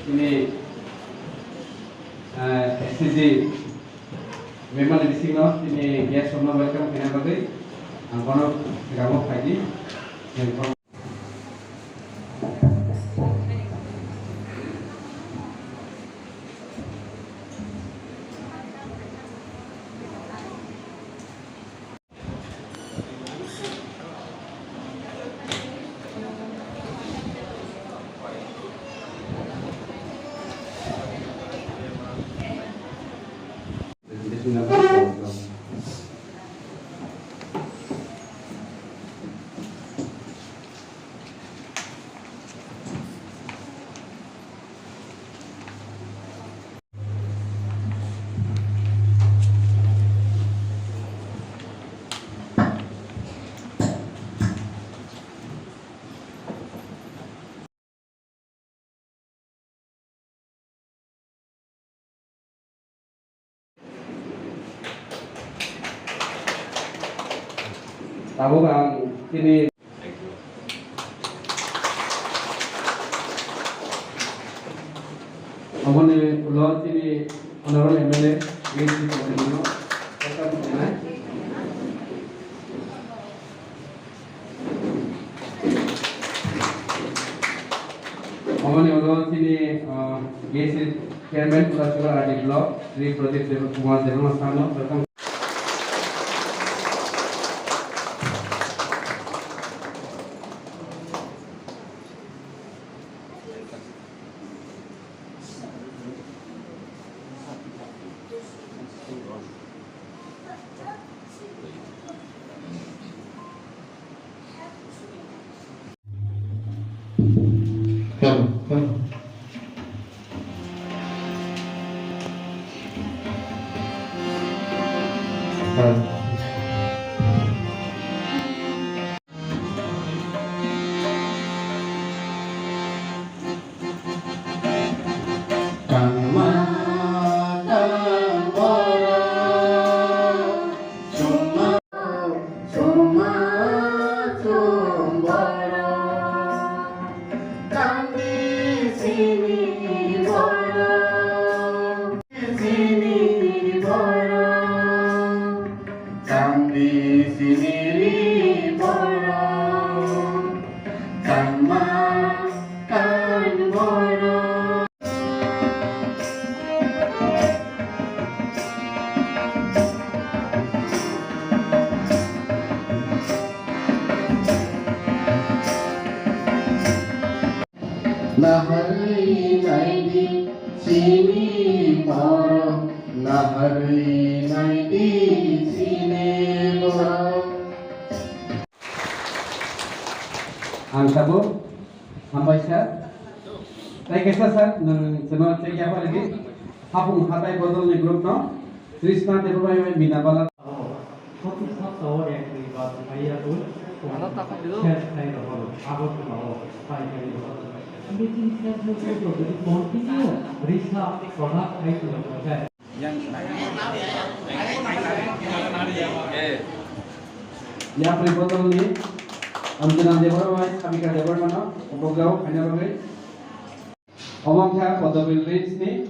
ini SCG memang di sini ini gas semua welcome kena bagai angkono kamu kaji yang tahu kan ini Amone ulo ini honorable MLA GC Kodino welcome tonight. Amone ulo ini GC Chairman Purasura Adi Block Sri Pradeep Kumar Devanastano welcome. Nahari naidi sini boro, nahari naidi sini boro. Angkabo, sampai sir. Saya kisah sir, semua cek apa lagi? Hapung hatai botol ni grup no. Krishna Devabai Mina Bala. Kopi sab tawar yang terlibat ayah tu. Kalau tak ada, saya tak tahu. Apa tu tahu? Saya tak tahu. Ambil kita tu jadi continue risau produk itu macam. Yang botol ni, Amjana Devabai, Kamika Devabai mana? Obogau, hanya bagai. Omong kah botol rich ni,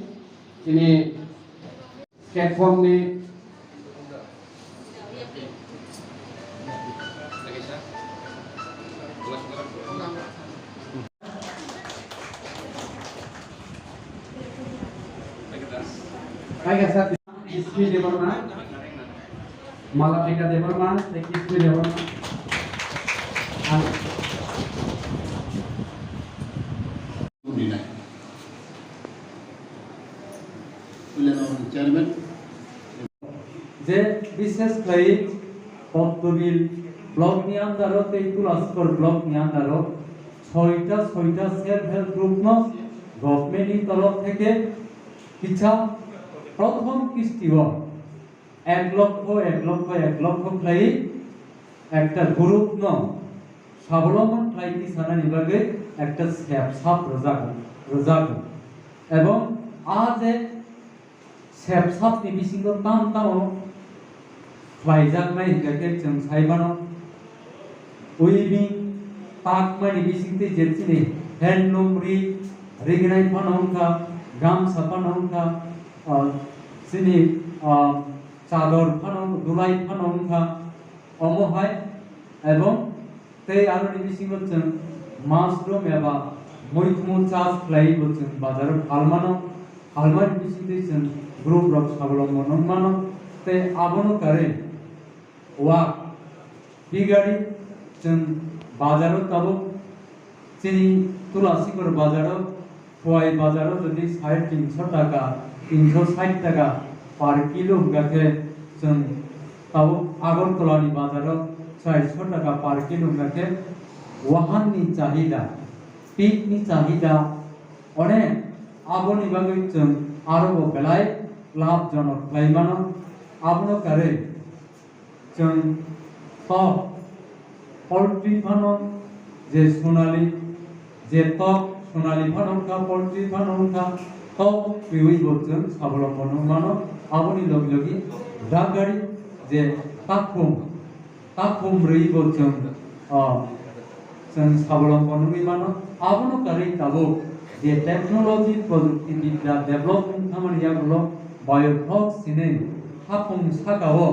ini skatform ni. Baik saat istri dewarna, malah mereka dewarna, istri dewarna. Chairman. যে বিশেষ করে Padmabil block নিয়ে আন্দারত এই তুলাস্কর block নিয়ে আন্দারত ছয়টা self help group ন গভর্নমেন্টের তরফ থেকে কিছা প্রথম কিস্তিও 1 লক্ষ খাই একটা গ্রুপ ন স্বাবলম্বন খাই কিসানানি বাগে একটা সাপ রোজাক এবং আজ सेबसाब नि बिसिंगो ताम फाइजाक नाय हिंगाके जों साइबानो उइबिं पाक मानि बिसिंते जेथिनि हेन्डलुम रि रेगनाय फानो उनका गामसा फानो उनका सिनि चादर फानो दुलाई फानो उनका अमोहाय एवं ते आरो निबिसिंग जों मासरुम एबा मैथ्रु चास फ्लाई जों बाजार हालमानो हालमान बिसिंग जों ग्रुप रक साबलम्बन मानो ते आबनो करे वा बिगाड़ी जों बाजारों तबो चिनी तुलासीपुर बाजारों फुआई बाजारों जदि 350 टाका 360 टाका पर किलो गथे जों तबो आगरतलानि बाजारों 400 टाका पर किलो गथे वाहननि चाहिदा पीकनि चाहिदा अनेक आबोनि बागै जों आरो बेलाय लाभजनक लाइमानो आबनो करे जों पोल्ट्री फानो जे सोनाली जे टक सोनाली फानो का पोल्ट्री फानो का तो बिवई बोचन साबलम्बन मानो आबोनि लग लगी दागाड़ी जे ताकुम रही बोचन जों साबलम्बन मानो आबनो करे ताबो जे टेक्नोलॉजी प्रजुक्ति विद्या डेवलपमेंट खामानिया गुलो बायोफ्लॉक सिने हापुं सागाओ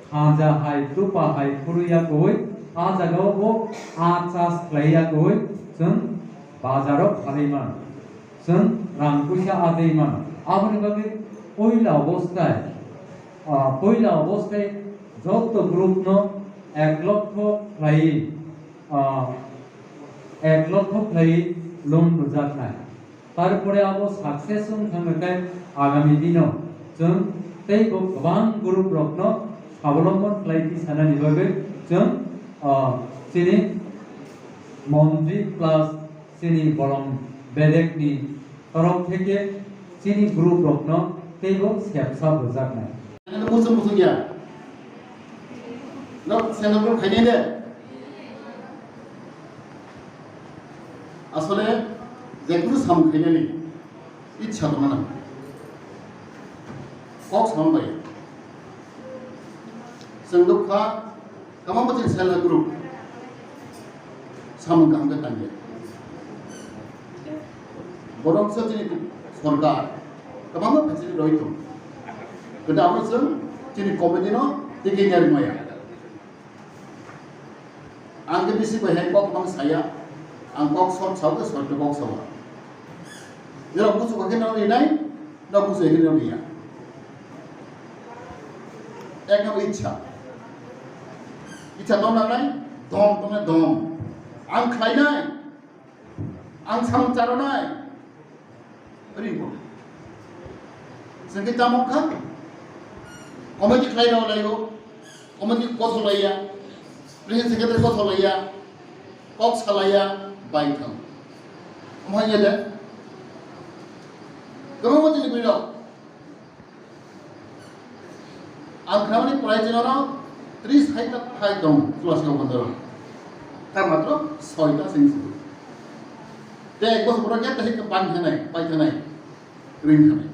खाजा हाय तुपा हाय फुरुया गई आ जगह वो आ चास क्लाइया गई जों बाजारों फालिमान जों रांकुशा आदैमान आबनि बागै पहिला अवस्थाय जत ग्रुप न 1 लक्ष फ्लाई लोन बुजानाय तारपरे आबो सक्सेसन थांनाय आगामी दिनाव जों तैबो गोबां ग्रुप रकनो साबलम्बन फ्लाइटि सानानि बागै जों सिनि मन्त्रि प्लास सिनि बलम बेलेगनि तरफ থেকে सिनि ग्रुप रकनो तैबो सेबसा बुजानाय मुसुम गया न सेनग्रुप खाइने दे আসলে যেগুলো সাম খাইনানি ইচ্ছা দङ না কক সামबाय जों दखा गोबां बाथ्रा सेल्फ ग्रुप साम गांगो तांगे बरंसो जोंनि सरकार गोबां फेसिलिटि रहितो गोदा आबो जों जोंनि कमिटिनो दिगिनार माया आंगे बिसि बहाय কক बां साया आं কক सट सावो सट কক सावो जेराव बुसु गाखिनाव नेनाय ना बुसु गाखिनाव नेया एक नाम इच्छा दं नालाय दं आं खायनाय आं सामचारनाय ओरैनो जोंनि दामखा कमिटि खायनाव लायो कमिटि गसलाया प्रेसिडेन्ट सेक्रेटारि गसलाया কক सालाया बाइथां ओमफ्राय दे गोबां बाथ्रानि बेलायाव आं खामानि फरायजेननाव 30 फाइल दं क्लासआव बन्दर तार मात्र 6टा सेंसु ते एक बছर गे तहि बांथानाय बायथानाय रिं थानाय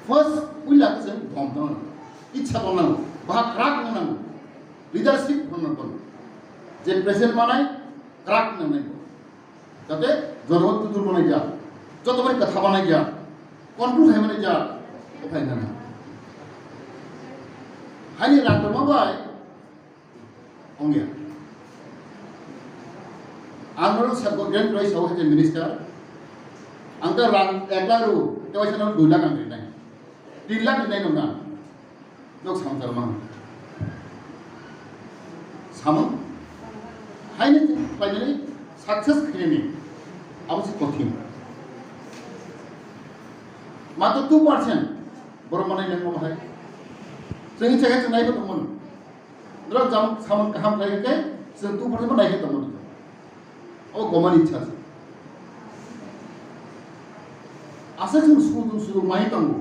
फार्स्ट उइला जों हमथानांगौ इच्छा दंनांगौ बाहा क्राक नांगौ लिडारशिप नांगौ जे प्रेसिडेन्ट मानाय क्राक नांगौ जाते जरहत तुदुर बनाय जा जतबाय कथा बानाय जा कन्ट्रोल खालामनाय जा उपाय गैया हानि रांदमाबाय अंगिया आंनो सबको ग्रेट प्राइस हो है मिनिस्टर आंका रां 1 लाख रु तेवाइसनाव 2 लाख आं देनाय 3 लाख देनाय नङा लोक सामथार मा सामो हायनि फाइनाली सक्सेस खायनि आवश्यक कठिन मात्र 2% बर माने नंगौ हाय जोंनि थाखाय जों नायबो दंमोन द्रा जाम सामन गाहाम लायके जों 2% नायके दंमोन ओ गमान इच्छा आसे जों सुदु माहि दंगौ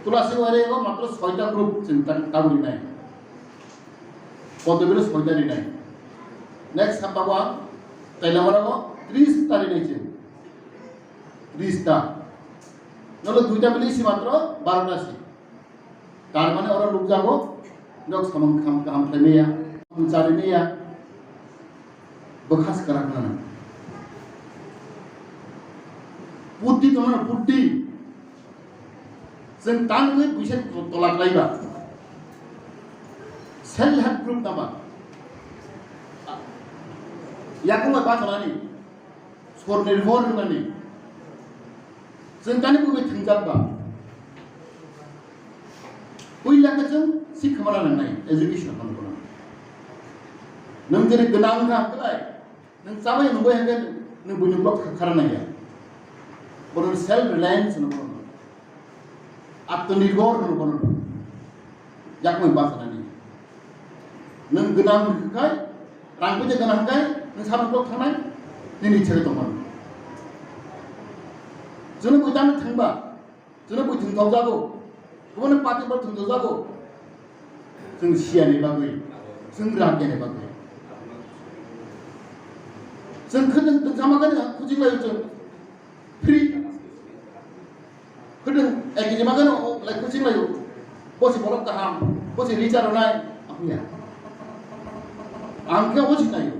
तुलासी वारेगो मात्र 6टा ग्रुप चिंता काबुली नाय पदबिल 6टा नि नाय नेक्स्ट साबावा तैलावरागो 30 तारि नायचे 30 टा नलो 2टा बिलिसि मात्र 12टा सि तार माने ओरा लोक जागो लोक सामन खाम काम थैमेया जारिमेया बखास कराखना पुट्टी तो ना पुट्टी जों तांगै बैसे तलाक्लायबा सेल्फ हेल्प ग्रुप नामा याको मा बाथनानै स्वनिर्भर होननानै जों दानि बबे थोंजाबा बैलाखौ जों सिखोमाना लांनाय एजुकेसन खालामनांगौ नों जेरै गोनां हांखौलाय नों जाबाय नुबाय हागोन नों बयनिबो खारनो हाया बर' सेल्फ रिलायन्स होनना बुङो आत्मनिर्भर होनना बुङो याको मा बाथनानै नों गोनां होखाय रांबो जे गोनां होखाय नों सानफ्रोमबो थांनाय नोंनि इच्छा दंमोन जों बैदानो थांबा जों बै थोंथाव जागौ गुबुन पार्टिफोर थोंथाव जागौ जों सियानि बागै जों राखेनि बागै जों खोदों जामागोन खुजिलायो जों फ्रि खोदों एखे मागोन लाइक खुजिलायो बसे बरफ गाहाम बसे रिचार्ज होनाय आफिया आंखौ बुजिनायो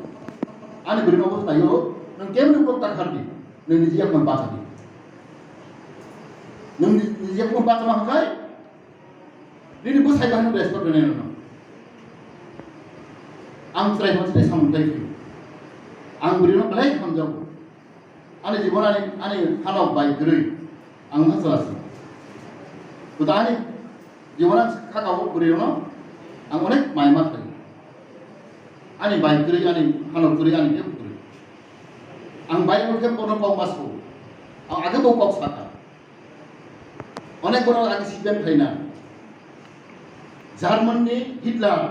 आंनि बोरैबा बुजिनायो नों केमनि ब्लक ताखारनि नोंनि जिया कोन बाथानि नोंनि जिया कोन बाथमा हाय दिनै बोसायबा होनो रेस्पेक्ट होनाय नङा आं ट्राइ मोनसे सामथाय आं बोरैबा बेलाय खामजाव आंनि जिबनानि आंनि हानाव बायग्रै आं हाजारासै गोदानि जिबना खागाव बोरैबा आं अनेक माइमा थायो आंनि बायग्रै आंनि हानावग्रै आंनि बेग्रै आं बायग्रै खेबनो पाव मासखौ आं आगे बाव पाव साथा अनेक बर' आगे सिगां थायना जार्माननि हिटलार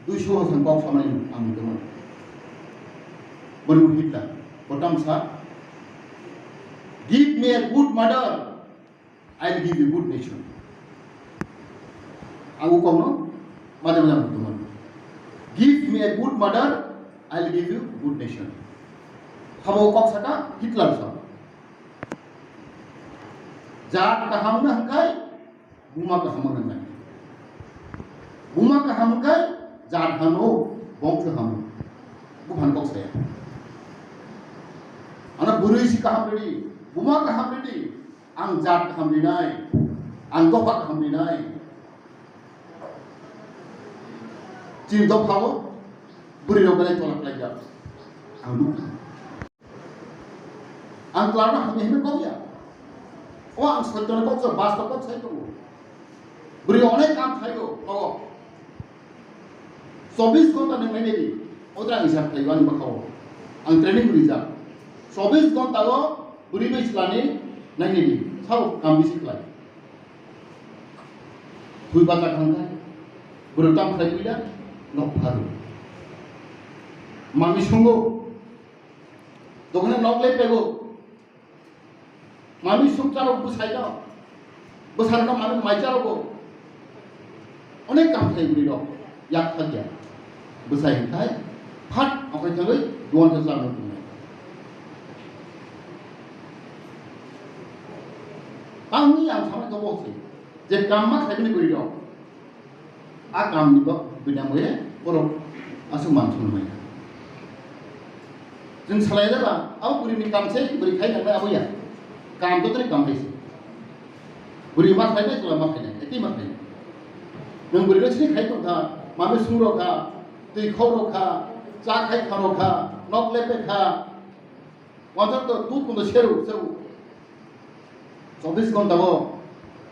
200 हाजार पाव सामाय आं नुदोंमोन बोरैबा हिटलार बटाम सा give me a good mother I will give you good nation आं उकावनो मादे मोजां नुदोंमोन Give me a good mother, I'll give you good nation. Habo kok saka Hitler sa. Jaat kaham na hangkai, buma kaham na hangkai. Buma kaham hangkai, jaat hano, bong kaham. Bukan kok saya. Anak burui si kaham ready, buma kaham ready. Ang jaat kaham dinai, ang dopak kaham dinai. Ciri dok hawo, beri dok belai tolak lagi. Angdu, angklarna kami hendak kau ya. Oh, ang sekarang kau sebab bas kau saya tu. Beri onek kam saya tu, kau. 24 घंटा नहीं मैंने भी उधर हिसाब Taiwan में खाओ ang training beri जा 24 घंटा लो beri में इस्लानी नहीं भी सब काम भी सिखलाई हुई बात करना berutang saya tidak nok baru mami sungguh dokne nok le pego mami sungcara busai na besar na mami maicara ko onek kam thai buri dok yak thagya busai thai phat akai thagai duan thasar no tu ang ni ang sama ko bosi je kam ma thai buri dok akam ni ba bina moye borok asu mansun moye जों सालायजाबा आव बुरिनि कामसे बुरि खाय नांबाय आबैया काम तो तरी काम खायसे बुरि मा खायबाय तुला मा खायनाय एति मा खायनाय नों बुरि नोंसिनि खायखा माबे सुरखा दै खावरखा चा खाय खावरखा नक लेपेखा वाथर तो दूध को सेरु सेउ 24 घंटा वो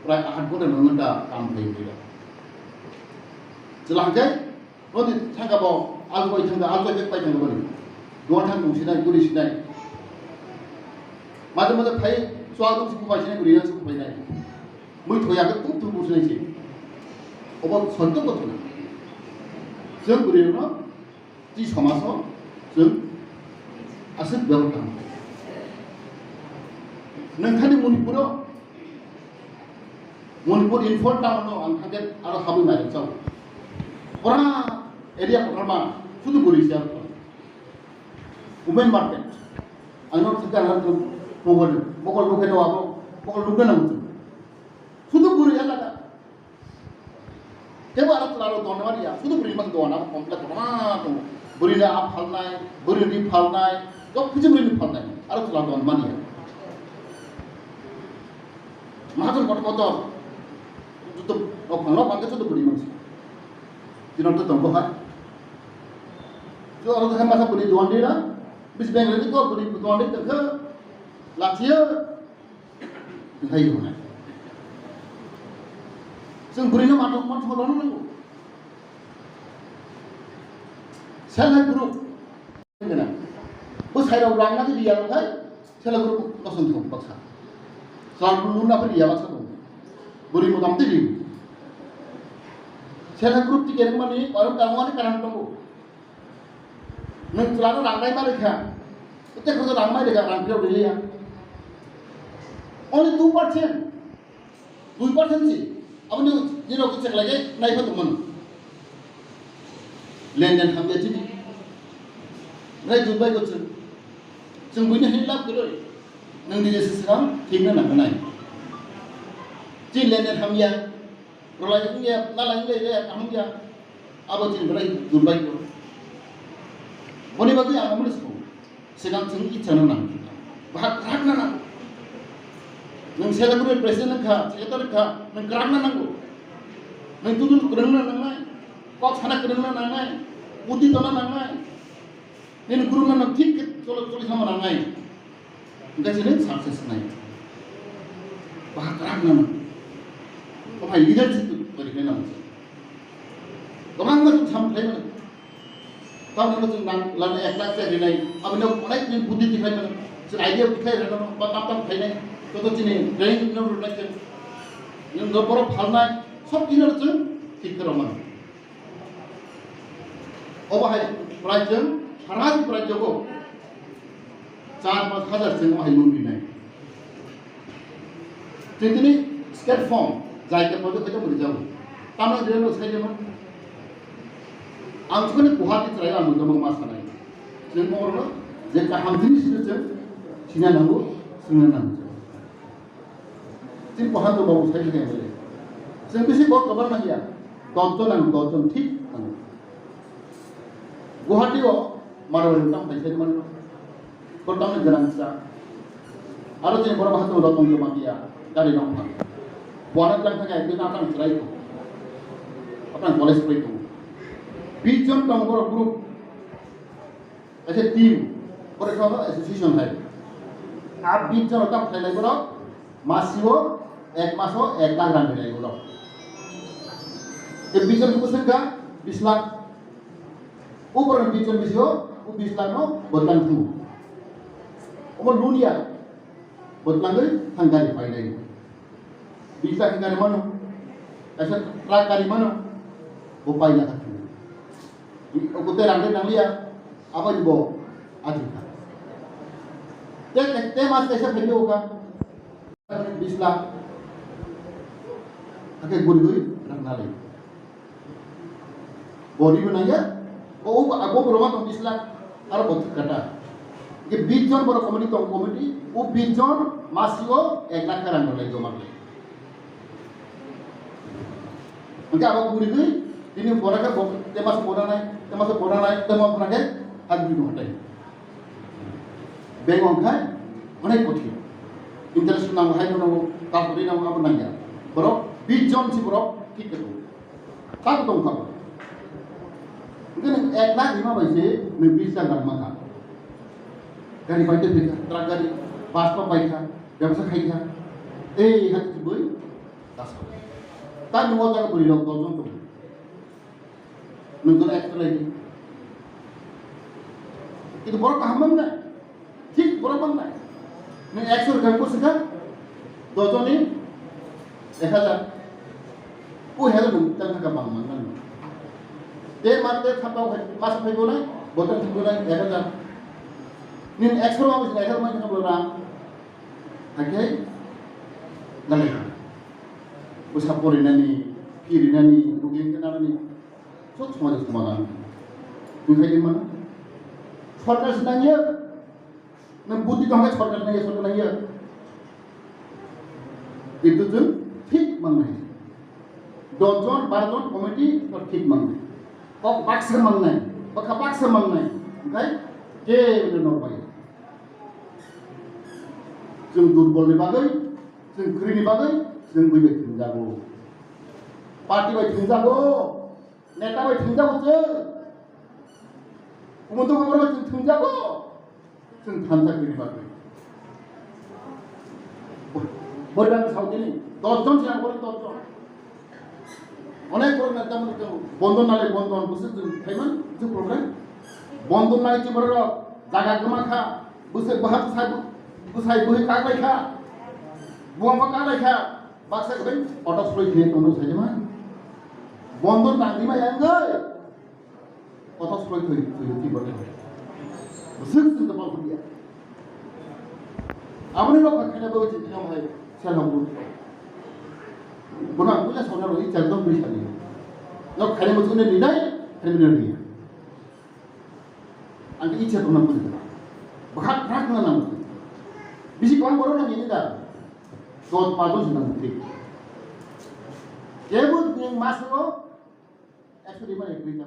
प्राय 8 घंटा काम खाय jelangkai roti tangga bawa alkohol tangga alkohol bek pai tangga beri dua tang dong sinai guri sinai macam macam pai suatu suku pai sinai guri yang suku pai nai mui thoya ke tuh tuh sinai sih obat sontok betul जों guri no di समाजाव जों asal berutang नोंथांनि मणिपुर इनफर्ट town no ang kaget ada habu mai jauh orang area pertama sudah beri siap women market anak sekarang tu pokok luka itu apa pokok luka nama tu sudah beri apa dah Kaya alat lalu tuan nama dia sudah beri mak tuan apa komplek orang tu beri dah apa hal naik beri ni hal naik jauh kerja beri ni hal naik alat lalu tuan mana dia माहाजन गथ' जुतो फांलाव फांगे जुतो बुरी मानसि दिनाव तो दंबो हा जो आरो थाखाय मासा बुरी दुआन देना बिस बेंगले तो बुरी दुआन दे तखो लाखियो हाय होनाय जों बुरैनो माथो मान सनमान नांगौ सेल्फ हेल्प ग्रुप होनगोना बो साइडाव लांनानै गैयाबाथाय सेल्फ हेल्प ग्रुप गसंथाव बाक्सा सालबुलुनाफोर गैया बाक्सा दं बुरै मदामते रि सेल्फ हेल्प ग्रुप टिकेट माने बारो गांवानि कारान दं नों लानो लांनाय मा रेखा एते खरसा लांनाय रेखा रांफियाव गैलिया only 2% 2% sih apa nih jadi aku cek lagi naik apa teman लेनदेन हम बेची दी राय दुबई को जों बयनो हेल्प करो नों दिनै सिगां ठीक ना नाय जि लेनदेन हम या रलाय गया नालाय गया हम या अब दिन राय दुबई को बनि बागै आं मोनसे सिगां जों इच्छा ना भाग राग ना नों सेलेब्रेट प्रेसिडेन्ट खा सेक्रेटारि खा नों ग्राम नांगौ नों तुदुल रोंनो नांनाय कक साना रोंनो नांनाय बुद्धि तना नांनाय नों गुरु नां ठीक चलो चलो खामा नांनाय ओंखायनो साक्सेस नाय बाहा ग्राम नां बाहा लिडारशिप परिखै नां गोबां जों सामथाय मोनो गावनो जों लानो एक लाख जायनाय आबनो अनेक जों बुद्धि दिखाय मोनो जों आइडिया दिखाय रोनो बा काम खायनाय तो दिनै ट्रेनिं नो रुनायजों नों गबराव फालनाय सब इनरजों ठीक खालामो अबाहाय प्राइजों सारादि प्राइजखौ 4-5 जों अहाय मोनबिनाय जों दिनै स्टेट फर्म जायगा मदद खालामो बोरै जागौ तामना देनो सायदोंमोन आं थुखौनो गुवाहाटि ट्राइ आं मोनदोंमोन मा सानाय जों बर'नो जे गाहामथिनि सिनजों सिना नांगौ सोंनो नांगौ जों बहादुर बाबू साइड में बोले जों बेसे बहुत खबर नहीं है दौतन ठीक नांगौ गुवाहाटीआव मारवाड़ी ताम फैसाय मन गताम गोनांसा आरो जों बर' बहादुर रतन जमातिया गारि दं बहाना जान थाखाय बे नाटां ट्राइखौ अपन कलेज फैगौ 20 जन दं बर' ग्रुप ऐसे टीम फरायसाफोर एसोसिएशन है आप 20 जन ताम फैलाय बर' मासिव एक मासो 1 लाख रां होनाय उनाव ये 20 जन को संख्या 20 लाख ऊपर 20 जन बिसियो वो 20 लाख नो बदलां थु ओमो लुनिया बदलांगै थांगारि फायनाय 20 लाख गारि मानो ऐसा ट्रक गारि मानो वो पाइला था वो ते रांदे नांलिया apa juga ajukan ते मास कैसे फैले होगा 20 लाख आके गुरगुई रखना ले बॉडी बनाया वो आगो बरमा तो 20 लाख और बहुत कटा ये 20 जन बड़ा कमिटी वो 20 जन मासिको 1 लाख का रंग ले जो मार ले उनका आगो गुरगुई ini borang kan dia masuk boran naik dia mau berakhir hal itu hati bengong kan mana ikut dia interest nama hai nama kapuri nama apa nanya bro bijon si bro kita tu tak tahu apa mungkin ek lagi mana sih nebisa nama kan dari baca kita teragari paspa baca biasa kaya hati boy tas tak mau jangan beri dong tu nunggu ekstra lagi itu baru paham mana ठीक बराबर ना मैं 100 रुपये को सिखा दो नी 1000 वो है तो तंग का बांग मांगना दे मारते थापाव मास फैगो ना बोतल फैगो ना 1000 नी 100 मास 1000 मास का बोला आगे लगे वो सापोरी नानी किरी नानी रुगिन के नानी सब समाधान बुझाई mana सरकार sedangnya नों बुद्धि दंखाय सरकार नायो itu जों ठीक मांगनाय 10 जन 12 जन कमिटि और ठीक मांगनाय कक बाक्सा मांगनाय बका बाक्सा मांगनाय ओमफ्राय जे नरबाय जों दुर्बलनि बागै जों गोरिनि बागै जों बैबाय थांजागौ पार्टी बाय थांजागौ नेता बाय थांजागौ जों उमुदुक बाय जों थांजागौ जों थानजागिरि बागै बोरबां सावदिनि 10 जन सिगां बोरै 10 जन अनेक बड़ नेतामोन जों बन्दन नालाय बन्दन बोसोर जों थायोमोन जों प्रग्राम बन्दन नाय जों जागा गोमाखा बोसोर बाहात बोसाय बोहै काग्लायखा बुवांबा काग्लायखा बाक्सा गबै अटस फ्लय थे तनो साइमा बन्दन नांदिमा यांगै अटस फ्लय थे थे बटे बोसोर जों गोबां फैया आबनि रखा खानाबो जितिनाव हाय सेलहाबु बना पुला सावना रही चलदम बिसानि न खाने मत ने दिनाय खाने ने दिया आंनि इच्छा दं ना पुलिस बाहात राग ना नाम बिसि कौन बरो ना ini दा तो पादो सिना मुक्ति केबुल निं मासो एक्चुअली माने ग्रीन ना